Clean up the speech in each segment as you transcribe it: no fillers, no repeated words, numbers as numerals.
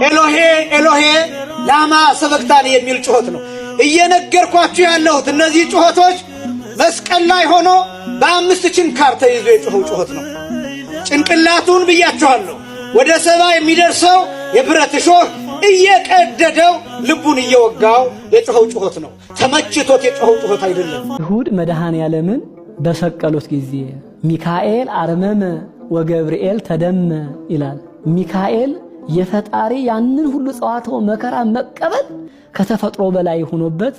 ኤሎሄ ኤሎሄ ላማ ሰበክታኒ የሚል ጩኸት ነው። እየነገርኳችሁ ያለሁት እነዚህ ጩኸቶች መስቀል ላይ ሆኖ በአምስት ችንካር ተይዞ የጮኸው ጩኸት ነው። ጭንቅላቱን ብያችኋለሁ ወደ 70 የሚደርሰው የብረት እሾህ እየቀደደው ልቡን እየወጋው የጮኸው ጩኸት ነው። ተመችቶት የጮኸው ጩኸት አይደለም። ይሁድ መድኃኔዓለምን በሰቀሉት ጊዜ ሚካኤል አርመመ ወገብርኤል ተደመ ይላል። ሚካኤል የፈጣሪ ያንን ሁሉ ጸዋታው መከራ መቀበል ከተፈጥሮ በላይ ሆኖበት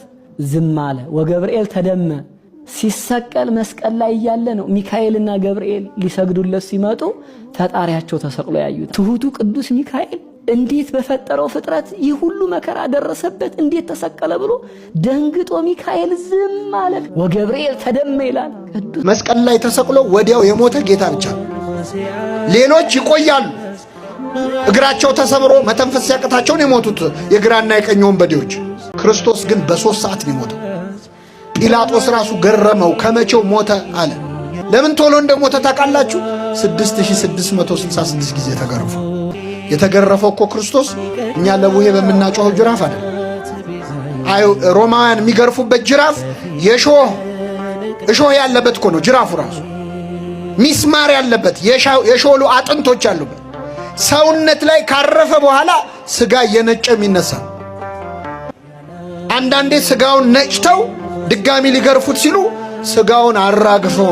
ዝም አለ። ወገብርኤል ተደመ ሲሰቀል መስቀል ላይ ያለ ነው። ሚካኤልና ገብርኤል ሊሰግዱለት ሲመጡ ፈጣሪያቸው ተሰቅሎ ያዩት። ትሁቱ ቅዱስ ሚካኤል እንዴት በፈጠረው ፍጥረት ይህ ሁሉ መከራ ደረሰበት እንዴት ተሰቀለ ብሎ ደንግጦ ሚካኤል ዝም አለ። ወገብርኤል ተደመ ይላል። መስቀል ላይ ተሰቅሎ ወዲያው የሞተ ጌታ ብቻ። ሌሎች ይቆያሉ። እግራቸው ተሰብሮ መተንፈስ ሲያቅታቸው ነው የሞቱት የግራና የቀኝ ወንበዴዎች። ክርስቶስ ግን በ3 ሰዓት ነው የሞተው። ጲላጦስ ራሱ ገረመው። ከመቼው ሞተ አለ። ለምን ቶሎ እንደሞተ ታውቃላችሁ? 6666 ጊዜ ተገረፈ። የተገረፈው እኮ ክርስቶስ እኛ ለቡሄ በምናጮኸው ጅራፍ አይደል። ሮማውያን የሚገርፉበት ጅራፍ እሾህ ያለበት እኮ ነው ጅራፉ ራሱ። ሚስማር ያለበት የሾሉ አጥንቶች ያሉበት ሰውነት ላይ ካረፈ በኋላ ስጋ እየነጨ የሚነሳ። አንዳንዴ ስጋውን ነጭተው ድጋሚ ሊገርፉት ሲሉ ስጋውን አራግፈው